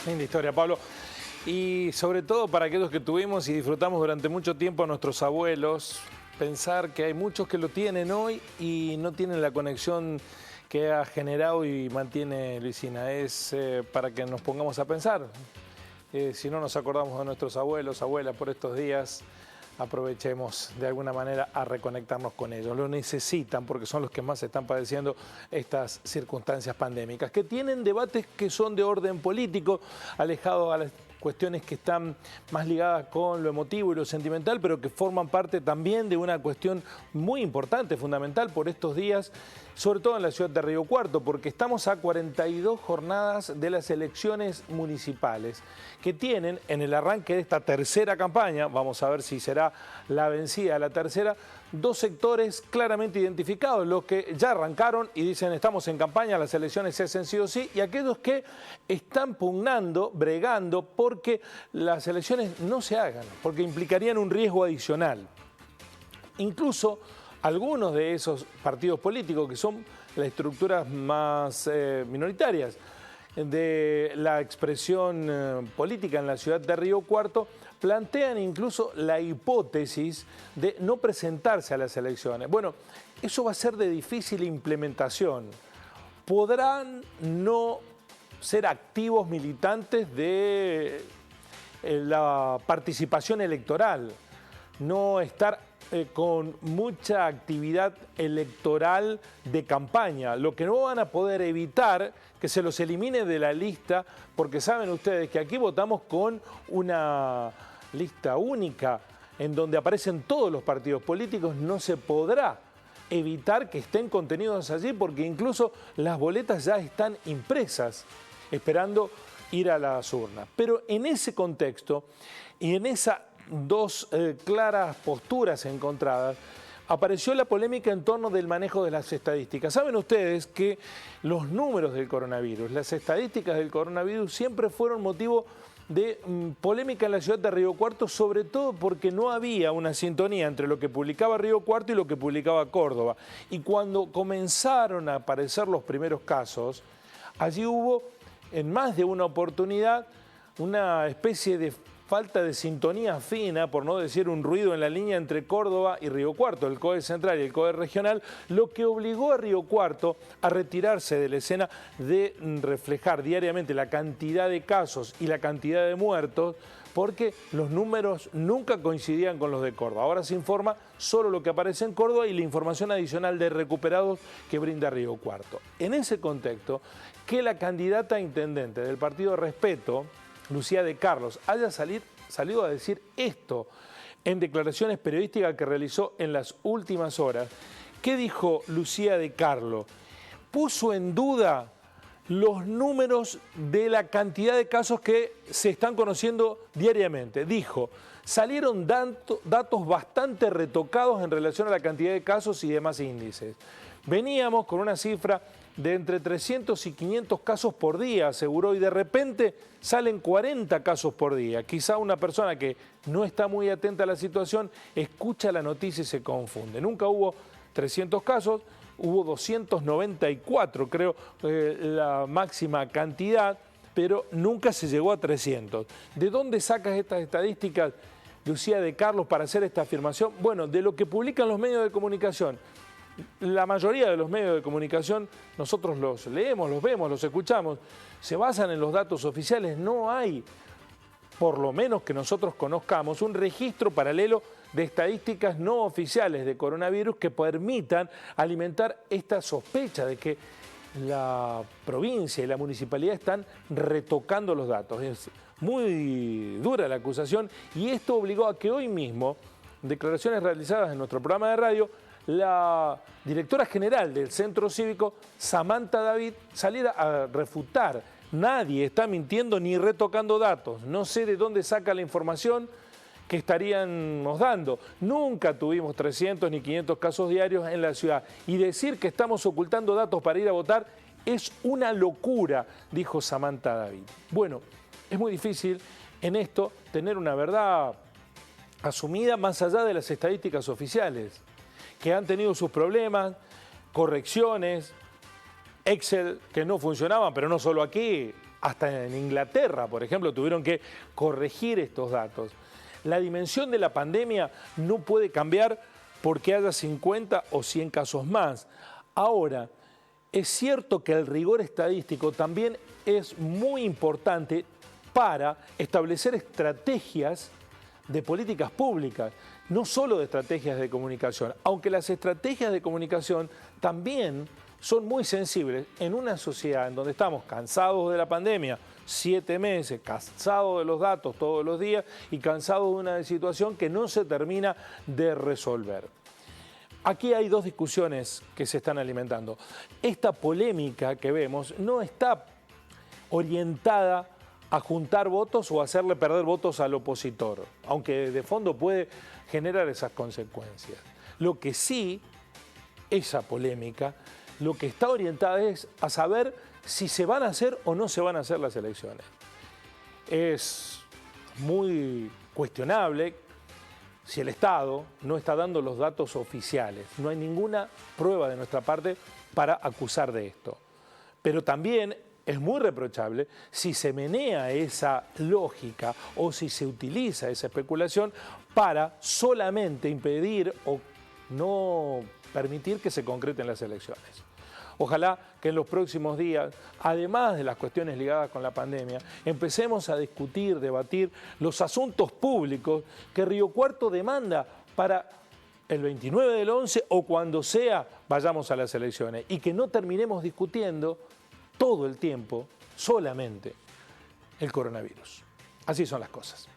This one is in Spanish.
Linda historia, Pablo. Y sobre todo para aquellos que tuvimos y disfrutamos durante mucho tiempo a nuestros abuelos, pensar que hay muchos que lo tienen hoy y no tienen la conexión que ha generado y mantiene Luisina. Es para que nos pongamos a pensar. Si no nos acordamos de nuestros abuelos, abuelas por estos días, aprovechemos de alguna manera a reconectarnos con ellos. Lo necesitan porque son los que más están padeciendo estas circunstancias pandémicas, que tienen debates que son de orden político, alejados a las cuestiones que están más ligadas con lo emotivo y lo sentimental, pero que forman parte también de una cuestión muy importante, fundamental por estos días, sobre todo en la ciudad de Río Cuarto, porque estamos a 42 jornadas de las elecciones municipales, que tienen en el arranque de esta tercera campaña, vamos a ver si será la vencida la tercera, dos sectores claramente identificados, los que ya arrancaron y dicen estamos en campaña, las elecciones se hacen sí o sí, y aquellos que están pugnando, bregando porque las elecciones no se hagan, porque implicarían un riesgo adicional. Incluso algunos de esos partidos políticos, que son las estructuras más minoritarias de la expresión política en la ciudad de Río Cuarto, plantean incluso la hipótesis de no presentarse a las elecciones. Bueno, eso va a ser de difícil implementación. Podrán no ser activos militantes de la participación electoral, no estar con mucha actividad electoral de campaña, lo que no van a poder evitar que se los elimine de la lista, porque saben ustedes que aquí votamos con una lista única en donde aparecen todos los partidos políticos, no se podrá evitar que estén contenidos allí porque incluso las boletas ya están impresas esperando ir a las urnas. Pero en ese contexto y en esas dos claras posturas encontradas, apareció la polémica en torno del manejo de las estadísticas. Saben ustedes que los números del coronavirus, las estadísticas del coronavirus siempre fueron motivo de polémica en la ciudad de Río Cuarto, sobre todo porque no había una sintonía entre lo que publicaba Río Cuarto y lo que publicaba Córdoba. Y cuando comenzaron a aparecer los primeros casos, allí hubo en más de una oportunidad una especie de falta de sintonía fina, por no decir un ruido en la línea entre Córdoba y Río Cuarto, el COE central y el COE regional, lo que obligó a Río Cuarto a retirarse de la escena de reflejar diariamente la cantidad de casos y la cantidad de muertos, porque los números nunca coincidían con los de Córdoba. Ahora se informa solo lo que aparece en Córdoba y la información adicional de recuperados que brinda Río Cuarto. En ese contexto, que la candidata a intendente del partido Respeto, Lucía de Carlos, haya salido a decir esto en declaraciones periodísticas que realizó en las últimas horas. ¿Qué dijo Lucía de Carlos? Puso en duda los números de la cantidad de casos que se están conociendo diariamente. Dijo, salieron datos bastante retocados en relación a la cantidad de casos y demás índices. Veníamos con una cifra de entre 300 y 500 casos por día, aseguró, y de repente salen 40 casos por día. Quizá una persona que no está muy atenta a la situación escucha la noticia y se confunde. Nunca hubo 300 casos, hubo 294, creo, la máxima cantidad, pero nunca se llegó a 300. ¿De dónde sacas estas estadísticas, Lucía de Carlos, para hacer esta afirmación? Bueno, de lo que publican los medios de comunicación. La mayoría de los medios de comunicación, nosotros los leemos, los vemos, los escuchamos, se basan en los datos oficiales. No hay, por lo menos que nosotros conozcamos, un registro paralelo de estadísticas no oficiales de coronavirus que permitan alimentar esta sospecha de que la provincia y la municipalidad están retocando los datos. Es muy dura la acusación y esto obligó a que hoy mismo, declaraciones realizadas en nuestro programa de radio, la directora general del Centro Cívico, Samantha David, saliera a refutar. Nadie está mintiendo ni retocando datos. No sé de dónde saca la información que estaríamos dando. Nunca tuvimos 300 ni 500 casos diarios en la ciudad. Y decir que estamos ocultando datos para ir a votar es una locura, dijo Samantha David. Bueno, es muy difícil en esto tener una verdad asumida más allá de las estadísticas oficiales, que han tenido sus problemas, correcciones, Excel que no funcionaban, pero no solo aquí, Hasta en Inglaterra, por ejemplo, tuvieron que corregir estos datos. La dimensión de la pandemia no puede cambiar porque haya 50 o 100 casos más. Ahora, es cierto que el rigor estadístico también es muy importante para establecer estrategias de políticas públicas, no solo de estrategias de comunicación, aunque las estrategias de comunicación también son muy sensibles en una sociedad en donde estamos cansados de la pandemia, 7 meses, cansados de los datos todos los días y cansados de una situación que no se termina de resolver. Aquí hay dos discusiones que se están alimentando. Esta polémica que vemos no está orientada a juntar votos o a hacerle perder votos al opositor, aunque de fondo puede generar esas consecuencias. Lo que sí, esa polémica, lo que está orientada es a saber si se van a hacer o no se van a hacer las elecciones. Es muy cuestionable si el Estado no está dando los datos oficiales. No hay ninguna prueba de nuestra parte para acusar de esto. Pero también es muy reprochable si se menea esa lógica o si se utiliza esa especulación para solamente impedir o no permitir que se concreten las elecciones. Ojalá que en los próximos días, además de las cuestiones ligadas con la pandemia, empecemos a discutir, debatir los asuntos públicos que Río Cuarto demanda para el 29 del 11 o cuando sea vayamos a las elecciones y que no terminemos discutiendo todo el tiempo solamente el coronavirus. Así son las cosas.